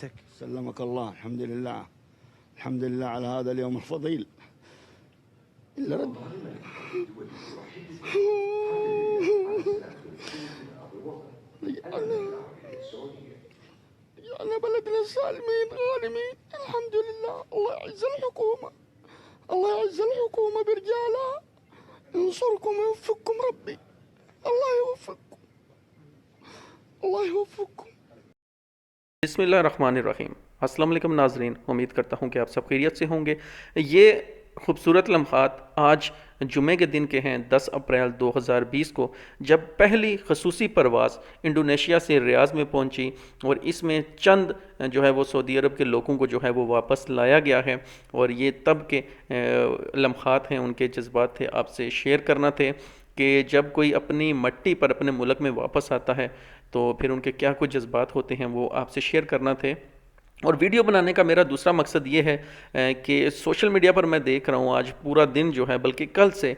سلمك الله. الحمد لله على هذا اليوم الفضيل اللي رد يعني بلدنا سالمين غانمين الحمد لله. الله يعز الحكومة، الله يعز الحكومة برجالها، ينصركم ويوفقكم ربي. الله يوفقكم، الله يوفقكم. بسم اللہ الرحمن الرحیم. السلام علیکم ناظرین، امید کرتا ہوں کہ آپ سب خیریت سے ہوں گے. یہ خوبصورت لمحات آج جمعے کے دن کے ہیں 10 اپریل 2020 کو، جب پہلی خصوصی پرواز انڈونیشیا سے ریاض میں پہنچی اور اس میں چند جو ہے وہ سعودی عرب کے لوگوں کو جو ہے وہ واپس لایا گیا ہے. اور یہ تب کے لمحات ہیں، ان کے جذبات تھے، آپ سے شیئر کرنا تھے کہ جب کوئی اپنی مٹی پر اپنے ملک میں واپس آتا ہے تو پھر ان کے کیا کچھ جذبات ہوتے ہیں، وہ آپ سے شیئر کرنا تھے. اور ویڈیو بنانے کا میرا دوسرا مقصد یہ ہے کہ سوشل میڈیا پر میں دیکھ رہا ہوں آج پورا دن جو ہے، بلکہ کل سے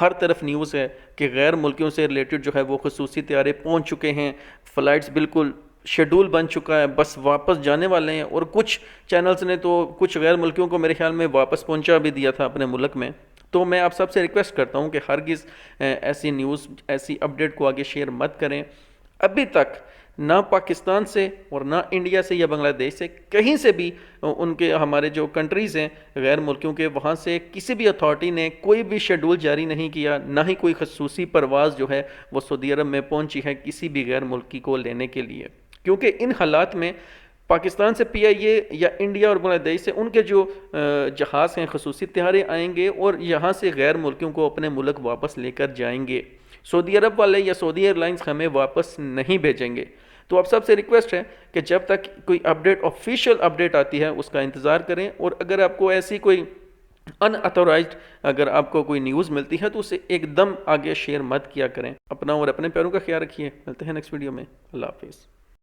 ہر طرف نیوز ہے کہ غیر ملکیوں سے ریلیٹڈ جو ہے وہ خصوصی طیارے پہنچ چکے ہیں، فلائٹس بالکل شیڈول بن چکا ہے، بس واپس جانے والے ہیں. اور کچھ چینلز نے تو کچھ غیر ملکیوں کو میرے خیال میں واپس پہنچا بھی دیا تھا اپنے ملک میں. تو میں آپ سب سے ریکویسٹ کرتا ہوں کہ ہرگز ایسی نیوز، ایسی اپڈیٹ کو آگے شیئر مت کریں. ابھی تک نہ پاکستان سے اور نہ انڈیا سے یا بنگلہ دیش سے، کہیں سے بھی ان کے ہمارے جو کنٹریز ہیں غیر ملکیوں کے، وہاں سے کسی بھی اتھارٹی نے کوئی بھی شیڈول جاری نہیں کیا، نہ ہی کوئی خصوصی پرواز جو ہے وہ سعودی عرب میں پہنچی ہے کسی بھی غیر ملکی کو لینے کے لیے. کیونکہ ان حالات میں پاکستان سے پی آئی اے یا انڈیا اور بنگلہ دیش سے ان کے جو جہاز ہیں، خصوصی طیارے آئیں گے اور یہاں سے غیر ملکیوں کو اپنے ملک واپس لے کر جائیں گے. سعودی عرب والے یا سعودی ایئر لائنز ہمیں واپس نہیں بھیجیں گے. تو آپ سب سے ریکویسٹ ہے کہ جب تک کوئی اپڈیٹ، آفیشیل اپڈیٹ آتی ہے، اس کا انتظار کریں. اور اگر آپ کو ایسی کوئی ان اتھورائزڈ اگر آپ کو کوئی نیوز ملتی ہے تو اسے ایک دم آگے شیئر مت کیا کریں. اپنا اور اپنے پیاروں کا خیال رکھیے. ملتے ہیں نیکسٹ ویڈیو میں. اللہ حافظ.